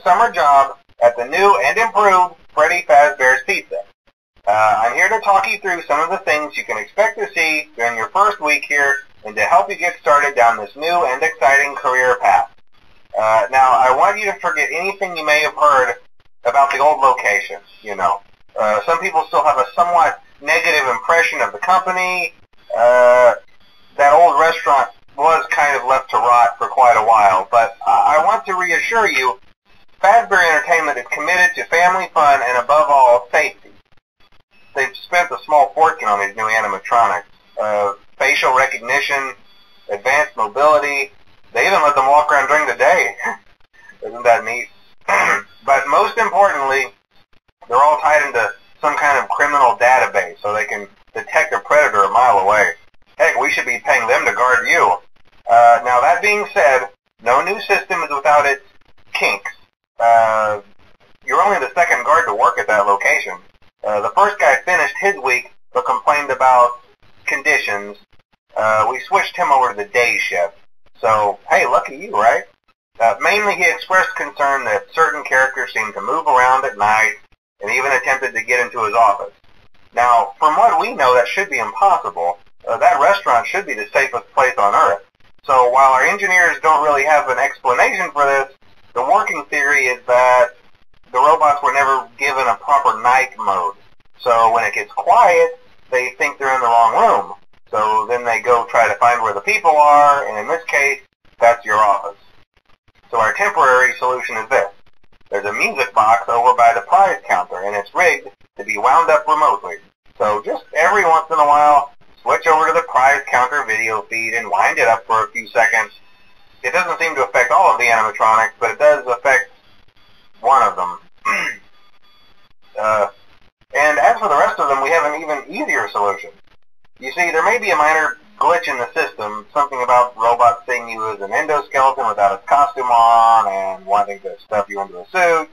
summer job at the new and improved Freddy Fazbear's Pizza. I'm here to talk you through some of the things you can expect to see during your first week here and to help you get started down this new and exciting career path. Now, I want you to forget anything you may have heard about the old location, you know. Some people still have a somewhat negative impression of the company. That old restaurant was kind of left to rot for quite a while, but I want to reassure you, Fazbear Entertainment is committed to family fun and, above all, safety. They've spent a small fortune on these new animatronics. Facial recognition, advanced mobility. They even let them walk around during the day. Isn't that neat? But most importantly, they're all tied into some kind of criminal database so they can detect a predator a mile away. Heck, we should be paying them to guard you. Now, that being said, no new system is without its kinks. You're only the second guard to work at that location. The first guy finished his week but complained about conditions. We switched him over to the day shift. So, hey, lucky you, right? Mainly he expressed concern that certain characters seemed to move around at night and even attempted to get into his office. Now, from what we know, that should be impossible. That restaurant should be the safest place on Earth. So while our engineers don't really have an explanation for this, the working theory is that the robots were never given a proper night mode. So when it gets quiet, they think they're in the wrong room. So then they go try to find where the people are, and in this case, that's your office. So our temporary solution is this. There's a music box over by the prize counter, and it's rigged to be wound up remotely. So just every once in a while, switch over to the prize counter video feed and wind it up for a few seconds. It doesn't seem to affect all of the animatronics, but it does affect one of them. And as for the rest of them, we have an even easier solution. You see, there may be a minor glitch in the system, something about robots seeing you as an endoskeleton without its costume on and wanting to stuff you into a suit.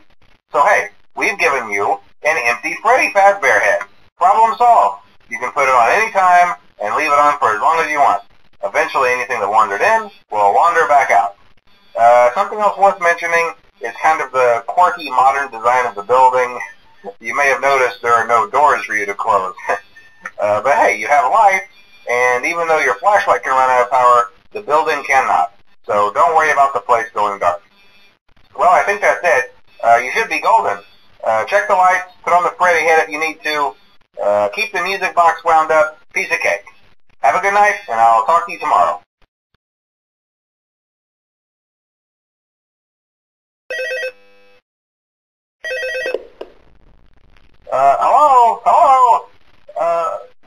So hey, we've given you an empty Freddy Fazbear head. Problem solved. You can put it on any time and leave it on for as long as you want. Eventually anything that wandered in will wander back out. Something else worth mentioning is kind of the quirky modern design of the building. You may have noticed there are no doors for you to close. But hey, you have lights, and even though your flashlight can run out of power, the building cannot. So don't worry about the place going dark. Well, I think that's it. You should be golden. Check the lights, put on the Freddy head if you need to. Keep the music box wound up. Piece of cake. Have a good night, and I'll talk to you tomorrow. Hello?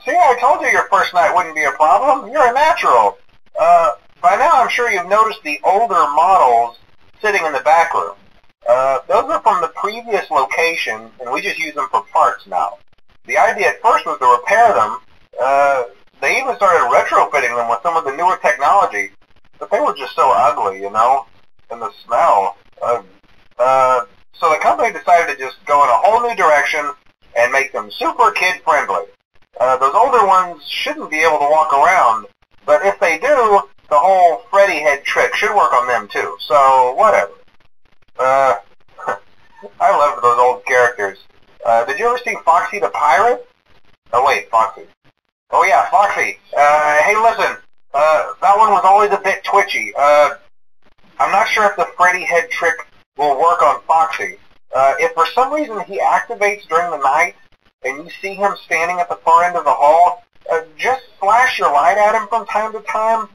See, I told you your first night wouldn't be a problem. You're a natural. By now, I'm sure you've noticed the older models sitting in the back room. Those are from the previous location, and we just use them for parts now. The idea at first was to repair them. They even started retrofitting them with some of the newer technology, but they were just so ugly, you know, and the smell. So the company decided to just go in a whole new direction and make them super kid-friendly. Those older ones shouldn't be able to walk around, but if they do, the whole Freddy head trick should work on them too, so whatever. I loved those old characters. Did you ever see Foxy the Pirate? Oh wait, Foxy. Oh yeah, Foxy. Hey listen, that one was always a bit twitchy. I'm not sure if the Freddy head trick will work on Foxy. If for some reason he activates during the night, and you see him standing at the far end of the hall, just flash your light at him from time to time.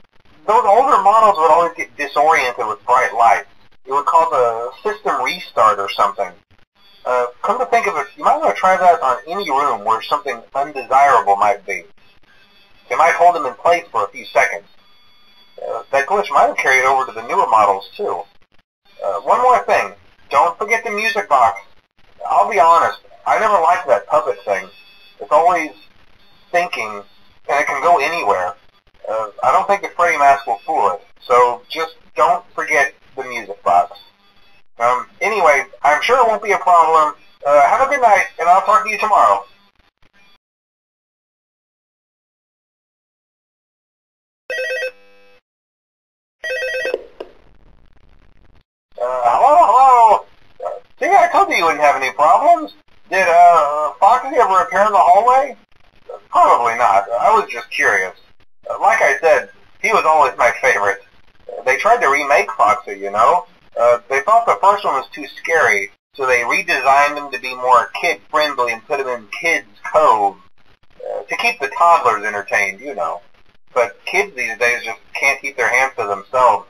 Those older models would always get disoriented with bright light. It would cause a system restart or something. Come to think of it, you might want to try that on any room where something undesirable might be. It might hold him in place for a few seconds. That glitch might have carried over to the newer models too. One more thing. Don't forget the music box. I'll be honest, I never liked that puppet thing. It's always thinking, and it can go anywhere. I don't think the Freddy mask will fool it, so just don't forget the music box. Anyway, I'm sure it won't be a problem. Have a good night, and I'll talk to you tomorrow. Hello? told you wouldn't have any problems. Did Foxy ever appear in the hallway? Probably not. I was just curious. Like I said, he was always my favorite. They tried to remake Foxy, you know. They thought the first one was too scary, so they redesigned him to be more kid-friendly and put him in Kids Cove to keep the toddlers entertained, you know. But kids these days just can't keep their hands to themselves.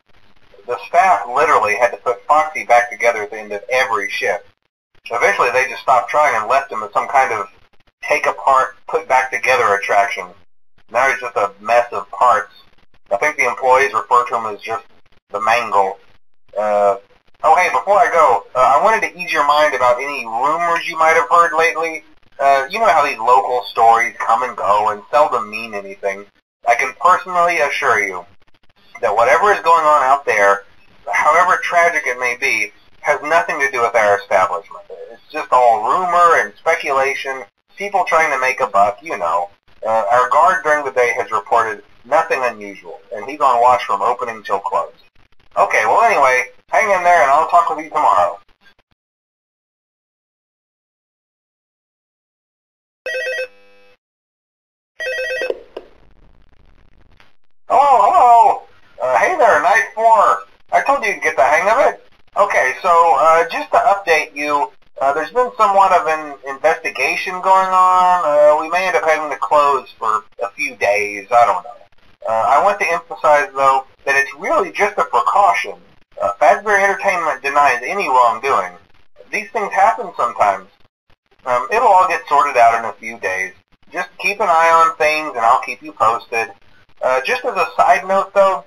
The staff literally had to put Foxy back together at the end of every shift. Eventually they just stopped trying and left him as some kind of take-apart, put-back-together attraction. Now he's just a mess of parts. I think the employees refer to him as just the mangle. Oh, hey, before I go, I wanted to ease your mind about any rumors you might have heard lately. You know how these local stories come and go and seldom mean anything. I can personally assure you that whatever is going on out there, however tragic it may be, has nothing to do with our establishment. It's just all rumor and speculation, people trying to make a buck, you know. Our guard during the day has reported nothing unusual, and he's on watch from opening till close. Okay, well anyway, hang in there and I'll talk with you tomorrow. Hello. Hey there, Night 4. I told you to get the hang of it. Okay, so just to update you, there's been somewhat of an investigation going on. We may end up having to close for a few days. I don't know. I want to emphasize, though, that it's really just a precaution. Fazbear Entertainment denies any wrongdoing. These things happen sometimes. It'll all get sorted out in a few days. Just keep an eye on things, and I'll keep you posted. Just as a side note, though,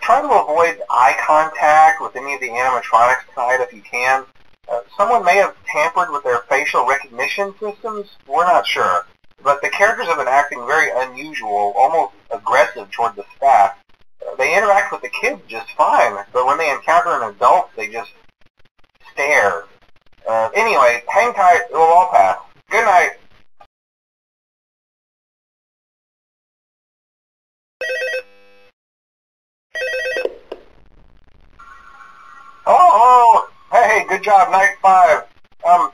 try to avoid eye contact with any of the animatronics tonight if you can. Someone may have tampered with their facial recognition systems. We're not sure. But the characters have been acting very unusual, almost aggressive toward the staff. They interact with the kids just fine, but when they encounter an adult, they just stare. Anyway, hang tight. It will all pass. Good night. Hello. Hey, good job, Night 5.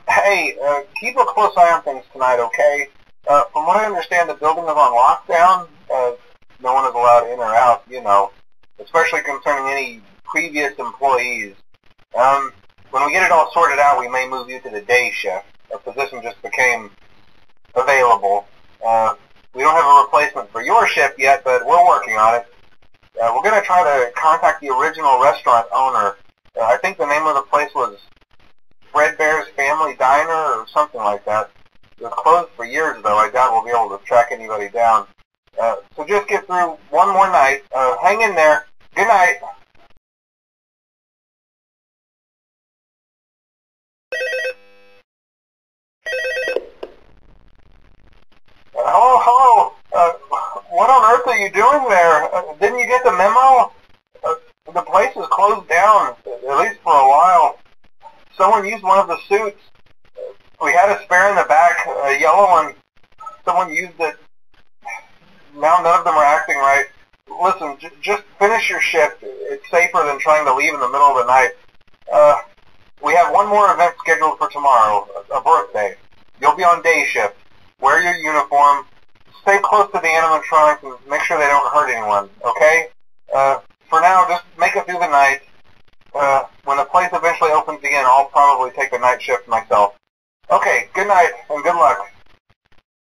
Hey, keep a close eye on things tonight, okay? From what I understand, the building is on lockdown. No one is allowed in or out, you know, especially concerning any previous employees. When we get it all sorted out, we may move you to the day shift. A position just became available. We don't have a replacement for your shift yet, but we're working on it. We're going to try to contact the original restaurant owner. I think the name of the place was Fredbear's Family Diner or something like that. It was closed for years, though. I doubt we'll be able to track anybody down. So just get through one more night. Hang in there. Good night. Hello. What on earth are you doing there? Didn't you get the memo? The place is closed down, at least for a while. Someone used one of the suits. We had a spare in the back, a yellow one. Someone used it. Now none of them are acting right. Listen, just finish your shift. It's safer than trying to leave in the middle of the night. We have one more event scheduled for tomorrow, a birthday. You'll be on day shift. Wear your uniform. Stay close to the animatronics and make sure they don't hurt anyone, okay? For now, just make it through the night. When the place eventually opens again, I'll probably take the night shift myself. Okay, good night and good luck.